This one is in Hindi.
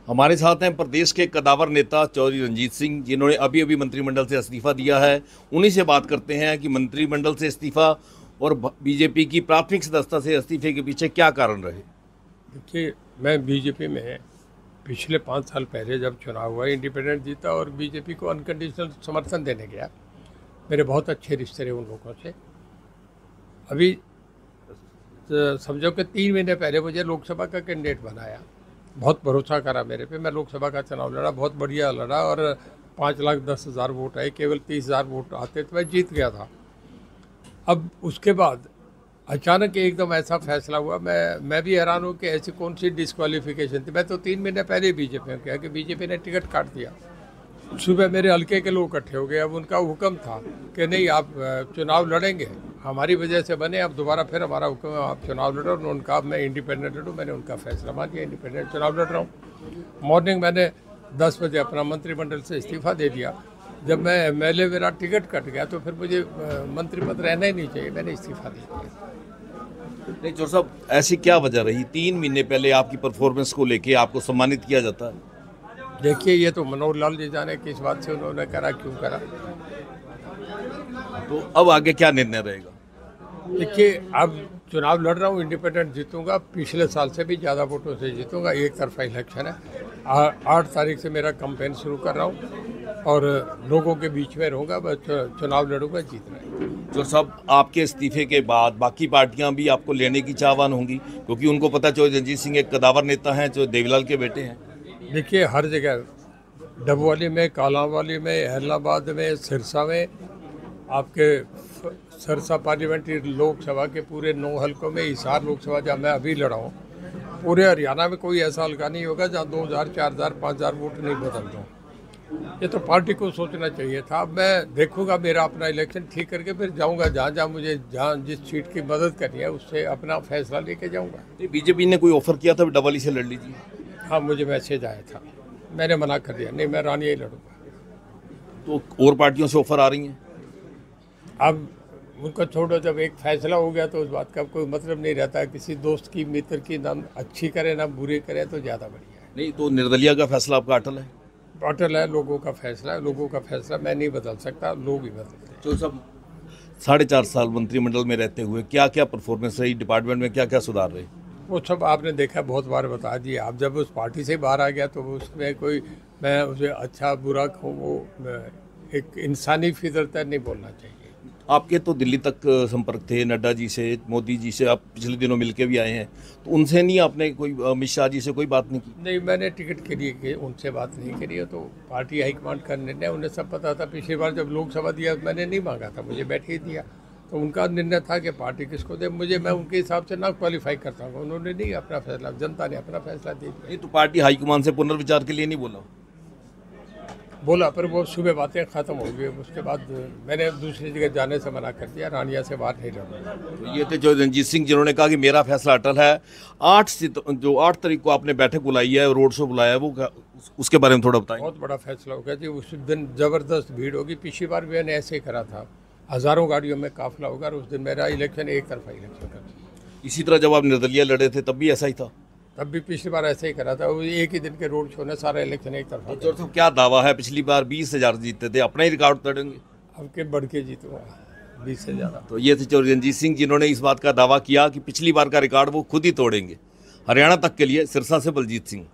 हमारे साथ हैं प्रदेश के कदावर नेता चौधरी रंजीत सिंह, जिन्होंने अभी अभी मंत्रिमंडल से इस्तीफा दिया है। उन्हीं से बात करते हैं कि मंत्रिमंडल से इस्तीफा और बीजेपी की प्राथमिक सदस्यता से इस्तीफे के पीछे क्या कारण रहे। देखिए, मैं बीजेपी में पिछले 5 साल पहले जब चुनाव हुआ, इंडिपेंडेंट जीता और बीजेपी को अनकंडीशनल समर्थन देने गया। मेरे बहुत अच्छे रिश्ते रहे उन लोगों से। अभी समझो कि 3 महीने पहले मुझे लोकसभा का कैंडिडेट बनाया, बहुत भरोसा करा मेरे पे। मैं लोकसभा का चुनाव लड़ा, बहुत बढ़िया लड़ा और 5,10,000 वोट आए। केवल 30,000 वोट आते तो मैं जीत गया था। अब उसके बाद अचानक एकदम ऐसा फैसला हुआ, मैं भी हैरान हूँ कि ऐसी कौन सी डिस्क्वालिफिकेशन थी। मैं तो 3 महीने पहले ही बीजेपी में गया कि बीजेपी ने टिकट काट दिया। सुबह मेरे हल्के के लोग इकट्ठे हो गए। अब उनका हुक्म था कि नहीं, आप चुनाव लड़ेंगे, हमारी वजह से बने, अब दोबारा फिर हमारा हुक्म है आप चुनाव लड़ो। उनका मैं इंडिपेंडेंट लड़ूँ, मैंने उनका फैसला मान लिया, इंडिपेंडेंट चुनाव लड़ रहा हूँ। मॉर्निंग मैंने 10 बजे अपना मंत्रिमंडल से इस्तीफा दे दिया। जब मैं एमएलए मेरा टिकट कट गया तो फिर मुझे मंत्री पद रहना ही नहीं चाहिए, मैंने इस्तीफा दे दिया। नहीं चौधरी साहब, ऐसी क्या वजह रही? 3 महीने पहले आपकी परफॉर्मेंस को लेके आपको सम्मानित किया जाता है। देखिए, ये तो मनोहर लाल जी जाने किस बात से उन्होंने करा, क्यों करा। तो अब आगे क्या निर्णय रहेगा? देखिए, अब चुनाव लड़ रहा हूँ, इंडिपेंडेंट जीतूंगा, पिछले साल से भी ज़्यादा वोटों से जीतूंगा। एक तरफा इलेक्शन है। 8 तारीख से मेरा कैंपेन शुरू कर रहा हूँ और लोगों के बीच में रहूँगा। बस चुनाव लड़ूंगा, जीतना है। जो सब आपके इस्तीफे के बाद बाकी पार्टियां भी आपको लेने की चाहवान होंगी, क्योंकि उनको पता चौधरी रंजीत सिंह एक कदावर नेता हैं जो देवीलाल के बेटे हैं। देखिए, हर जगह डबवाली में, कालांवाली में, एलनाबाद में, सिरसा में, आपके सिरसा पार्लियामेंट्री लोकसभा के पूरे 9 हलकों में, हिसार लोकसभा जहाँ मैं अभी लड़ा हूँ, पूरे हरियाणा में कोई ऐसा हल्का नहीं होगा जहाँ 2,000, 4,000, 5,000 वोट नहीं बदल दूँ। ये तो पार्टी को सोचना चाहिए था। मैं देखूंगा मेरा अपना इलेक्शन ठीक करके फिर जाऊंगा जहाँ मुझे जिस सीट की मदद करनी है उससे अपना फैसला लेके जाऊंगा। बीजेपी ने कोई ऑफर किया था डबवाली से लड़ लीजिए? हाँ, मुझे मैसेज आया था, मैंने मना कर दिया, नहीं मैं रानी ही लड़ूंगा। तो और पार्टियों से ऑफर आ रही हैं? अब उनको छोड़ो, जब एक फैसला हो गया तो उस बात का कोई मतलब नहीं रहता। किसी दोस्त की, मित्र की ना अच्छी करे ना बुरी करे तो ज़्यादा बढ़िया है। नहीं तो निर्दलीय का फैसला आपका अटल है? अटल है, लोगों का फैसला है। लोगों का फैसला मैं नहीं बदल सकता, लोग ही बदलते हैं। तो सब 4.5 साल मंत्रिमंडल में रहते हुए क्या क्या परफॉर्मेंस रही, डिपार्टमेंट में क्या क्या सुधार रहे? वो सब आपने देखा, बहुत बार बता दिया। आप जब उस पार्टी से बाहर आ गया तो उसमें कोई, मैं उसे अच्छा बुरा कहूँ, वो एक इंसानी फितरत नहीं बोलना चाहिए। आपके तो दिल्ली तक संपर्क थे नड्डा जी से, मोदी जी से आप पिछले दिनों मिलके भी आए हैं, तो उनसे नहीं आपने कोई, अमित शाह जी से कोई बात नहीं की? नहीं, मैंने टिकट के लिए उनसे बात नहीं करी है। तो पार्टी हाईकमांड का निर्णय, उन्हें सब पता था। पिछली बार जब लोकसभा दिया मैंने नहीं मांगा था, मुझे बैठे ही दिया। तो उनका निर्णय था कि पार्टी किसको दे, मैं उनके हिसाब से ना क्वालिफाई करता हूँ। उन्होंने नहीं, अपना फैसला, जनता ने अपना फैसला दे दिया। नहीं तो पार्टी हाईकमान से पुनर्विचार के लिए नहीं बोला, पर वो सुबह बातें ख़त्म हो गई। उसके बाद मैंने दूसरी जगह जाने से मना कर दिया, रानिया से बात नहीं रहूँगा। तो ये थे जो रंजीत सिंह, जिन्होंने कहा कि मेरा फैसला अटल है। 8 तारीख को आपने बैठक बुलाई है, रोड शो बुलाया है, वो उसके बारे में थोड़ा बताएं। बहुत बड़ा फैसला हो गया जी। उस दिन ज़बरदस्त भीड़ होगी। पिछली बार भी मैंने ऐसे ही करा था, हज़ारों गाड़ियों में काफिला होगा और उस दिन मेरा इलेक्शन एक तरफा इलेक्शन कर। इसी तरह जब आप निर्दलीय लड़े थे तब भी ऐसा ही था? तब भी पिछली बार ऐसे ही करा था। वो एक ही दिन के रोड शो ने सारा इलेक्शन एक तरफा। तो क्या दावा है? पिछली बार 20,000 जीतते थे, अपना ही रिकॉर्ड तोड़ेंगे? अब के बढ़ के जीतूंगा 20 से ज़्यादा। तो ये थे चौधरी रंजीत सिंह, जिन्होंने इस बात का दावा किया कि पिछली बार का रिकॉर्ड वो खुद ही तोड़ेंगे। हरियाणा तक के लिए सिरसा से बलजीत सिंह।